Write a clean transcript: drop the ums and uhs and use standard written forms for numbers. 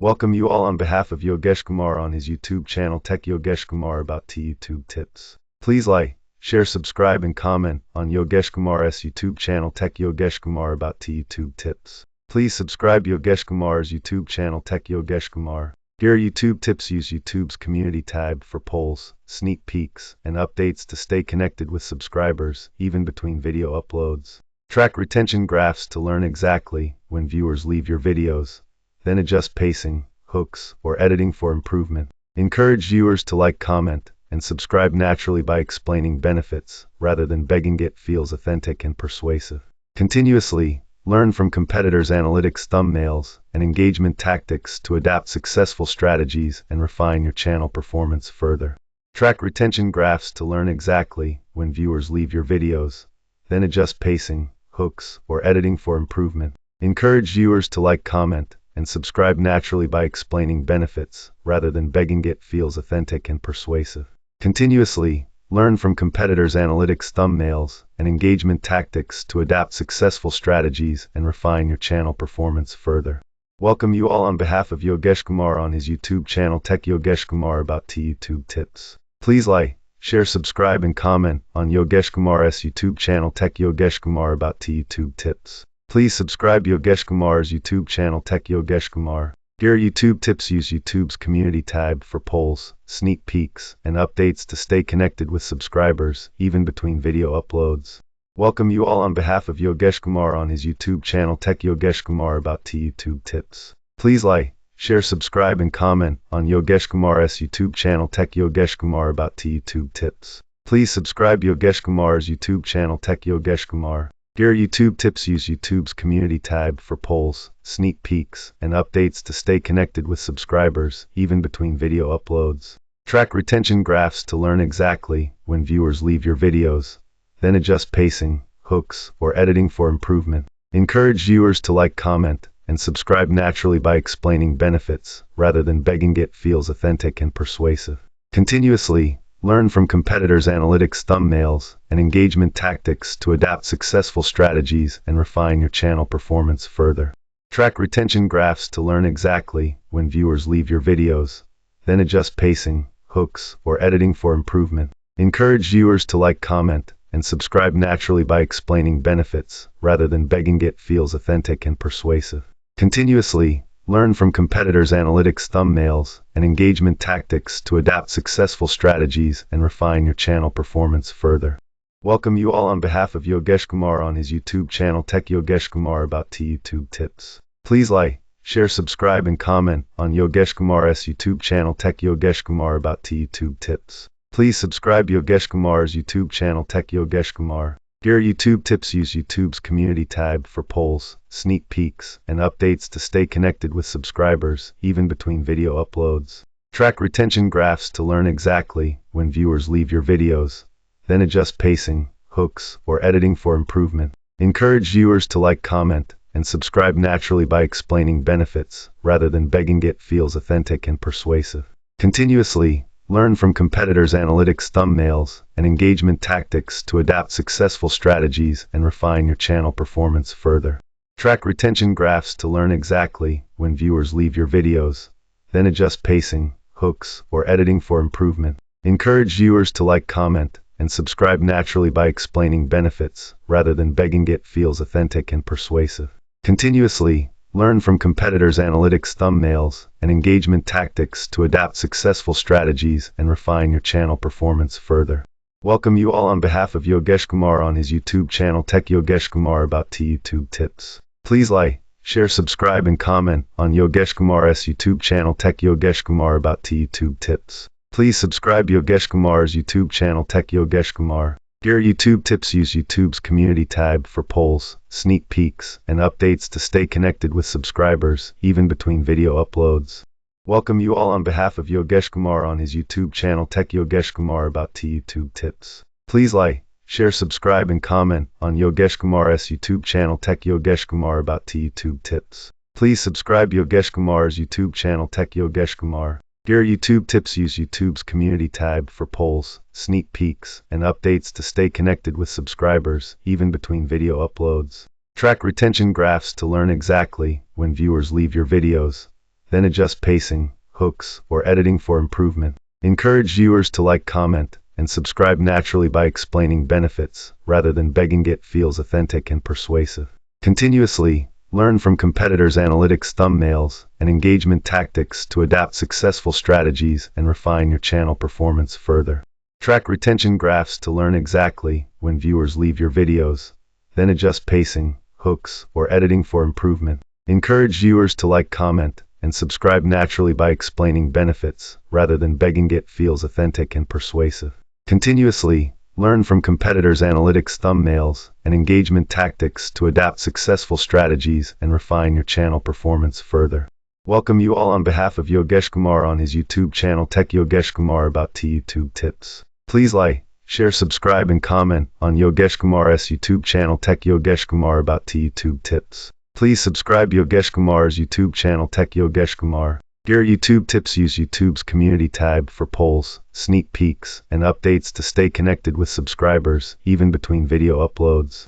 Welcome you all on behalf of Yogeshkumar on his YouTube channel Tech Yogeshkumar about YouTube tips. Please like, share, subscribe and comment on Yogeshkumar's YouTube channel Tech Yogeshkumar about YouTube tips. Please subscribe Yogeshkumar's YouTube channel Tech Yogeshkumar. Here YouTube tips. Use YouTube's community tab for polls, sneak peeks, and updates to stay connected with subscribers, even between video uploads. Track retention graphs to learn exactly when viewers leave your videos. Then adjust pacing, hooks, or editing for improvement. Encourage viewers to like, comment, and subscribe naturally by explaining benefits, rather than begging. It feels authentic and persuasive. Continuously learn from competitors' analytics, thumbnails, and engagement tactics to adapt successful strategies and refine your channel performance further. Track retention graphs to learn exactly when viewers leave your videos. Then adjust pacing, hooks, or editing for improvement. Encourage viewers to like, comment, and subscribe naturally by explaining benefits, rather than begging. It feels authentic and persuasive. Continuously learn from competitors' analytics, thumbnails, and engagement tactics to adapt successful strategies and refine your channel performance further. Welcome you all on behalf of Yogeshkumar on his YouTube channel Tech Yogeshkumar about YouTube tips. Please like, share, subscribe and comment on Yogeshkumar's YouTube channel Tech Yogeshkumar about YouTube tips. Please subscribe Yogeshkumar's YouTube channel Tech Yogeshkumar. Here YouTube tips. Use YouTube's community tab for polls, sneak peeks, and updates to stay connected with subscribers, even between video uploads. Welcome you all on behalf of Yogeshkumar on his YouTube channel Tech Yogeshkumar about YouTube tips. Please like, share, subscribe and comment on Yogeshkumar's YouTube channel Tech Yogeshkumar about YouTube tips. Please subscribe Yogeshkumar's YouTube channel Tech Yogeshkumar. Here YouTube tips. Use YouTube's community tab for polls, sneak peeks, and updates to stay connected with subscribers, even between video uploads. Track retention graphs to learn exactly when viewers leave your videos. Then adjust pacing, hooks, or editing for improvement. Encourage viewers to like, comment, and subscribe naturally by explaining benefits, rather than begging. It feels authentic and persuasive. Continuously learn from competitors' analytics, thumbnails, and engagement tactics to adapt successful strategies and refine your channel performance further. Track retention graphs to learn exactly when viewers leave your videos. Then adjust pacing, hooks, or editing for improvement. Encourage viewers to like, comment, and subscribe naturally by explaining benefits, rather than begging. It feels authentic and persuasive. Continuously learn from competitors' analytics, thumbnails, and engagement tactics to adapt successful strategies and refine your channel performance further. Welcome you all on behalf of Yogeshkumar on his YouTube channel Tech Yogeshkumar about YouTube tips. Please like, share, subscribe and comment on Yogeshkumar's YouTube channel Tech Yogeshkumar about YouTube tips. Please subscribe Yogeshkumar's YouTube channel Tech Yogeshkumar. Here YouTube tips. Use YouTube's community tab for polls, sneak peeks, and updates to stay connected with subscribers, even between video uploads. Track retention graphs to learn exactly when viewers leave your videos. Then adjust pacing, hooks, or editing for improvement. Encourage viewers to like, comment, and subscribe naturally by explaining benefits, rather than begging. It feels authentic and persuasive. Continuously learn from competitors' analytics, thumbnails, and engagement tactics to adapt successful strategies and refine your channel performance further. Track retention graphs to learn exactly when viewers leave your videos. Then adjust pacing, hooks, or editing for improvement. Encourage viewers to like, comment, and subscribe naturally by explaining benefits, rather than begging. It feels authentic and persuasive. Continuously learn from competitors' analytics, thumbnails, and engagement tactics to adapt successful strategies and refine your channel performance further. Welcome you all on behalf of Yogeshkumar on his YouTube channel Tech Yogeshkumar about YouTube tips. Please like, share, subscribe and comment on Yogeshkumar's YouTube channel Tech Yogeshkumar about YouTube tips. Please subscribe Yogeshkumar's YouTube channel Tech Yogeshkumar. Here YouTube tips. Use YouTube's community tab for polls, sneak peeks, and updates to stay connected with subscribers, even between video uploads. Welcome you all on behalf of Yogeshkumar on his YouTube channel Tech Yogeshkumar about YouTube tips. Please like, share, subscribe and comment on Yogeshkumar's YouTube channel Tech Yogeshkumar about YouTube tips. Please subscribe Yogeshkumar's YouTube channel Tech Yogeshkumar. Here YouTube tips. Use YouTube's community tab for polls, sneak peeks, and updates to stay connected with subscribers, even between video uploads. Track retention graphs to learn exactly when viewers leave your videos. then adjust pacing, hooks, or editing for improvement. Encourage viewers to like, comment, and subscribe naturally by explaining benefits, rather than begging. It feels authentic and persuasive. Continuously learn from competitors' analytics, thumbnails, and engagement tactics to adapt successful strategies and refine your channel performance further. Track retention graphs to learn exactly when viewers leave your videos, then adjust pacing, hooks, or editing for improvement. Encourage viewers to like, comment, and subscribe naturally by explaining benefits, rather than begging. It feels authentic and persuasive. Continuously learn from competitors' analytics, thumbnails, and engagement tactics to adapt successful strategies and refine your channel performance further. Welcome you all on behalf of Yogeshkumar on his YouTube channel Tech Yogeshkumar about YouTube tips. Please like, share, subscribe, and comment on Yogeshkumar's YouTube channel Tech Yogeshkumar about YouTube tips. Please subscribe Yogeshkumar's YouTube channel Tech Yogeshkumar. Your YouTube tips. Use YouTube's community tab for polls, sneak peeks, and updates to stay connected with subscribers, even between video uploads.